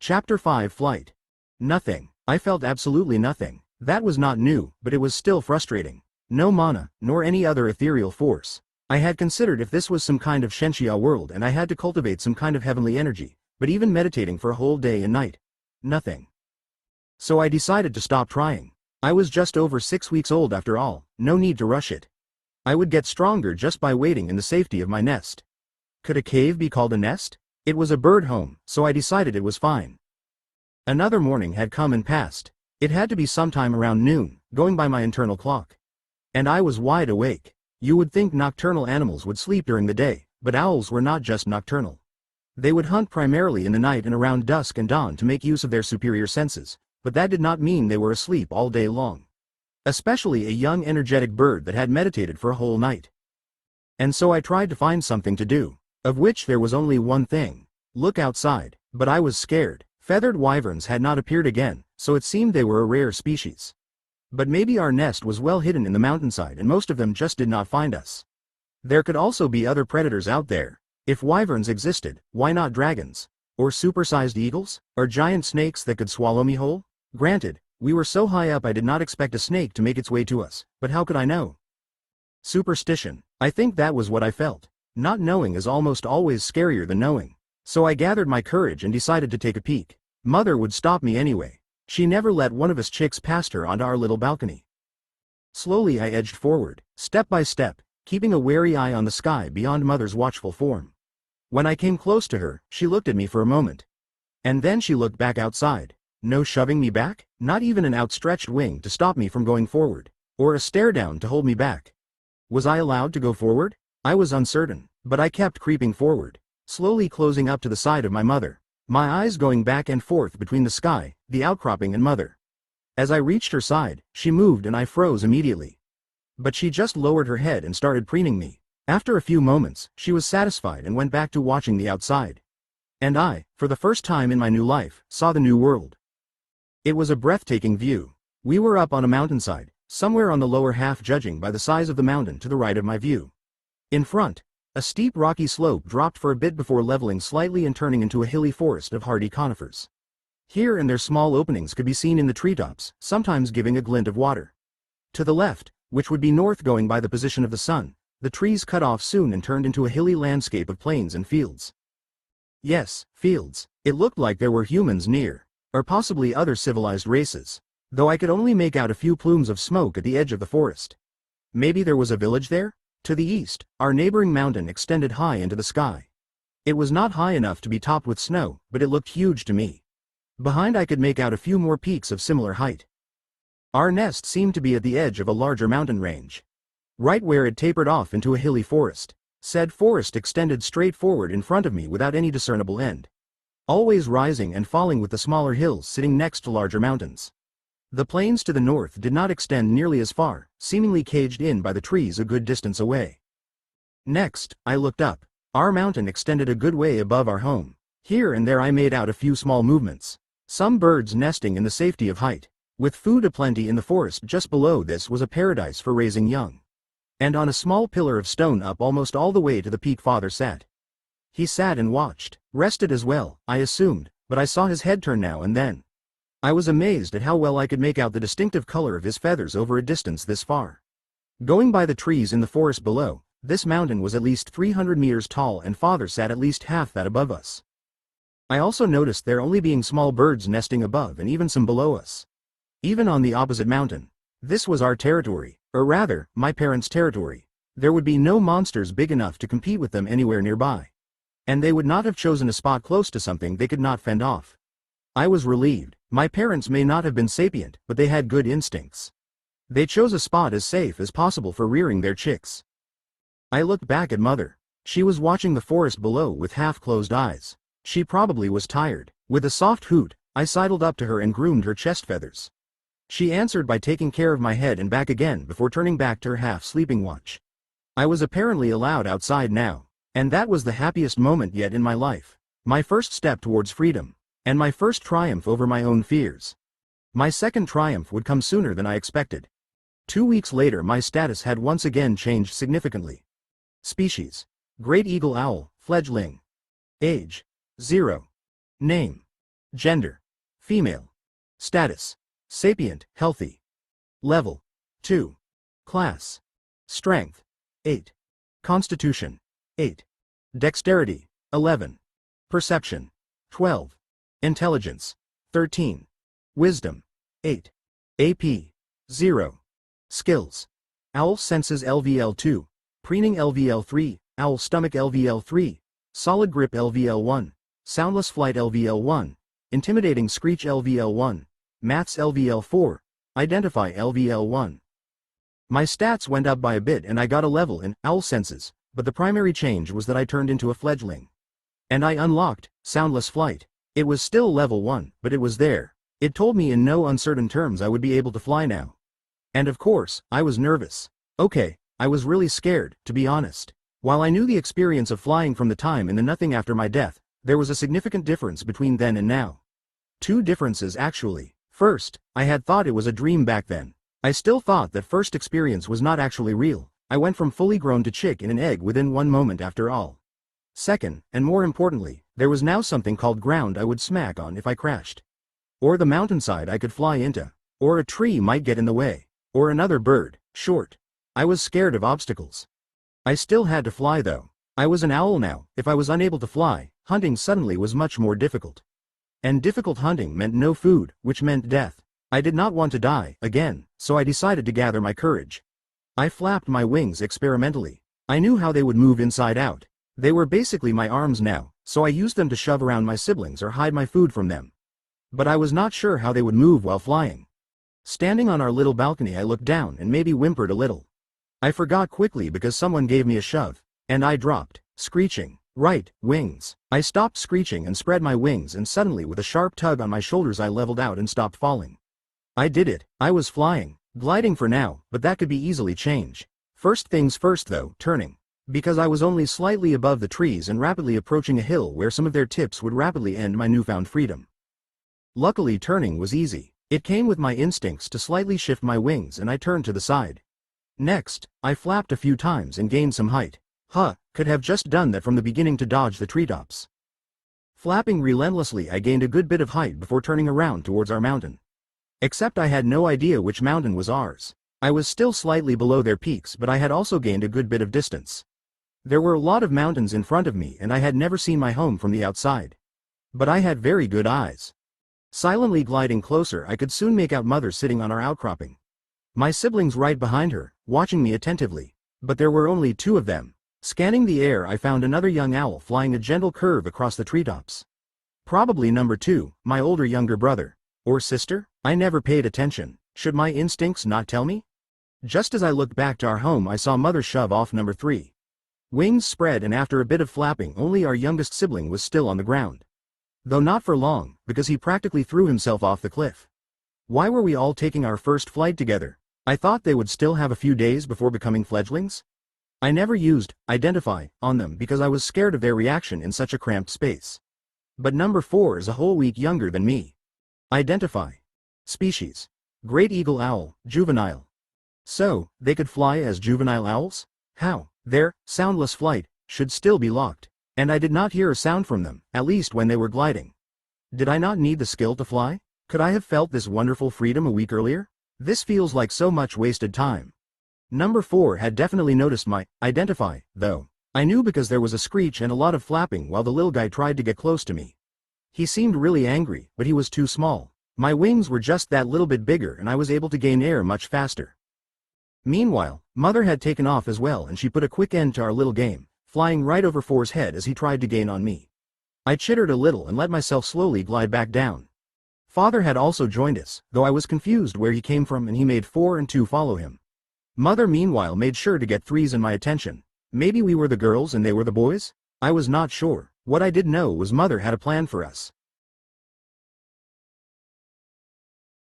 Chapter 5 Flight. Nothing. I felt absolutely nothing. That was not new, but it was still frustrating. No mana, nor any other ethereal force. I had considered if this was some kind of Shenxia world and I had to cultivate some kind of heavenly energy, but even meditating for a whole day and night. Nothing. So I decided to stop trying. I was just over 6 weeks old after all, no need to rush it. I would get stronger just by waiting in the safety of my nest. Could a cave be called a nest? It was a bird home, so I decided it was fine. Another morning had come and passed. It had to be sometime around noon, going by my internal clock. And I was wide awake. You would think nocturnal animals would sleep during the day, but owls were not just nocturnal. They would hunt primarily in the night and around dusk and dawn to make use of their superior senses, but that did not mean they were asleep all day long. Especially a young energetic bird that had meditated for a whole night. And so I tried to find something to do, of which there was only one thing: look outside, but I was scared. Feathered wyverns had not appeared again, so it seemed they were a rare species. But maybe our nest was well hidden in the mountainside and most of them just did not find us. There could also be other predators out there. If wyverns existed, why not dragons? Or supersized eagles? Or giant snakes that could swallow me whole? Granted, we were so high up I did not expect a snake to make its way to us, but how could I know? Superstition. I think that was what I felt. Not knowing is almost always scarier than knowing. So I gathered my courage and decided to take a peek. Mother would stop me anyway. She never let one of us chicks past her onto our little balcony. Slowly I edged forward, step by step, keeping a wary eye on the sky beyond Mother's watchful form. When I came close to her, she looked at me for a moment. And then she looked back outside. No shoving me back, not even an outstretched wing to stop me from going forward, or a stare down to hold me back. Was I allowed to go forward? I was uncertain, but I kept creeping forward, slowly closing up to the side of my mother, my eyes going back and forth between the sky, the outcropping and Mother. As I reached her side, she moved and I froze immediately. But she just lowered her head and started preening me. After a few moments, she was satisfied and went back to watching the outside. And I, for the first time in my new life, saw the new world. It was a breathtaking view. We were up on a mountainside, somewhere on the lower half judging by the size of the mountain to the right of my view. In front, a steep rocky slope dropped for a bit before leveling slightly and turning into a hilly forest of hardy conifers. Here and there small openings could be seen in the treetops, sometimes giving a glint of water. To the left, which would be north going by the position of the sun, the trees cut off soon and turned into a hilly landscape of plains and fields. Yes, fields. It looked like there were humans near, or possibly other civilized races, though I could only make out a few plumes of smoke at the edge of the forest. Maybe there was a village there? To the east, our neighboring mountain extended high into the sky. It was not high enough to be topped with snow, but it looked huge to me. Behind I could make out a few more peaks of similar height. Our nest seemed to be at the edge of a larger mountain range, right where it tapered off into a hilly forest. Said forest extended straight forward in front of me without any discernible end, always rising and falling with the smaller hills sitting next to larger mountains. The plains to the north did not extend nearly as far, seemingly caged in by the trees a good distance away. Next, I looked up. Our mountain extended a good way above our home. Here and there I made out a few small movements. Some birds nesting in the safety of height. With food aplenty in the forest just below this was a paradise for raising young. And on a small pillar of stone up almost all the way to the peak Father sat. He sat and watched, rested as well, I assumed, but I saw his head turn now and then. I was amazed at how well I could make out the distinctive color of his feathers over a distance this far. Going by the trees in the forest below, this mountain was at least 300 meters tall and Father sat at least half that above us. I also noticed there only being small birds nesting above and even some below us. Even on the opposite mountain. This was our territory, or rather, my parents' territory. There would be no monsters big enough to compete with them anywhere nearby. And they would not have chosen a spot close to something they could not fend off. I was relieved. My parents may not have been sapient, but they had good instincts. They chose a spot as safe as possible for rearing their chicks. I looked back at Mother. She was watching the forest below with half-closed eyes. She probably was tired. With a soft hoot, I sidled up to her and groomed her chest feathers. She answered by taking care of my head and back again before turning back to her half-sleeping watch. I was apparently allowed outside now, and that was the happiest moment yet in my life. My first step towards freedom. And my first triumph over my own fears. My second triumph would come sooner than I expected. 2 weeks later my status had once again changed significantly. Species: Great Eagle Owl, fledgling. Age: 0. Name: Gender. Female. Status. Sapient, healthy. Level. 2. Class. Strength. 8. Constitution. 8. Dexterity. 11. Perception. 12. Intelligence. 13. Wisdom. 8. AP. 0. Skills. Owl senses LVL2. Preening LVL3. Owl stomach LVL3. Solid grip LVL1. Soundless flight LVL1. Intimidating screech LVL1. Mats LVL4. Identify LVL1. My stats went up by a bit and I got a level in Owl senses, but the primary change was that I turned into a fledgling. And I unlocked Soundless flight. It was still level 1, but it was there. It told me in no uncertain terms I would be able to fly now. And of course, I was nervous. Okay, I was really scared, to be honest. While I knew the experience of flying from the time in the nothing after my death, there was a significant difference between then and now. Two differences actually. First, I had thought it was a dream back then. I still thought that first experience was not actually real. I went from fully grown to chick in an egg within one moment after all. Second, and more importantly, there was now something called ground I would smack on if I crashed. Or the mountainside I could fly into. Or a tree might get in the way. Or another bird. Short. I was scared of obstacles. I still had to fly though. I was an owl now. If I was unable to fly, hunting suddenly was much more difficult. And difficult hunting meant no food, which meant death. I did not want to die again, so I decided to gather my courage. I flapped my wings experimentally. I knew how they would move inside out. They were basically my arms now, so I used them to shove around my siblings or hide my food from them. But I was not sure how they would move while flying. Standing on our little balcony, I looked down and maybe whimpered a little. I forgot quickly because someone gave me a shove, and I dropped, screeching. Right, wings. I stopped screeching and spread my wings, and suddenly with a sharp tug on my shoulders I leveled out and stopped falling. I did it. I was flying, gliding for now, but that could be easily changed. First things first though, turning. Because I was only slightly above the trees and rapidly approaching a hill where some of their tips would rapidly end my newfound freedom. Luckily turning was easy. It came with my instincts to slightly shift my wings and I turned to the side. Next, I flapped a few times and gained some height. Could have just done that from the beginning to dodge the treetops. Flapping relentlessly I gained a good bit of height before turning around towards our mountain. Except I had no idea which mountain was ours. I was still slightly below their peaks, but I had also gained a good bit of distance. There were a lot of mountains in front of me and I had never seen my home from the outside. But I had very good eyes. Silently gliding closer I could soon make out Mother sitting on our outcropping. My siblings right behind her, watching me attentively. But there were only two of them. Scanning the air I found another young owl flying a gentle curve across the treetops. Probably number 2, my older younger brother. Or sister? I never paid attention. Should my instincts not tell me? Just as I looked back to our home I saw Mother shove off number 3. Wings spread and after a bit of flapping only our youngest sibling was still on the ground. Though not for long, because he practically threw himself off the cliff. Why were we all taking our first flight together? I thought they would still have a few days before becoming fledglings? I never used identify on them because I was scared of their reaction in such a cramped space. But number 4 is a whole week younger than me. Identify. Species. Great eagle owl, juvenile. So, they could fly as juvenile owls? How? Their soundless flight should still be locked. And I did not hear a sound from them, at least when they were gliding. Did I not need the skill to fly? Could I have felt this wonderful freedom a week earlier? This feels like so much wasted time. Number 4 had definitely noticed my identify, though. I knew because there was a screech and a lot of flapping while the little guy tried to get close to me. He seemed really angry, but he was too small. My wings were just that little bit bigger and I was able to gain air much faster. Meanwhile, Mother had taken off as well and she put a quick end to our little game, flying right over 4's head as he tried to gain on me. I chittered a little and let myself slowly glide back down. Father had also joined us, though I was confused where he came from and he made 4 and 2 follow him. Mother meanwhile made sure to get 3's in my attention. Maybe we were the girls and they were the boys? I was not sure. What I did know was Mother had a plan for us.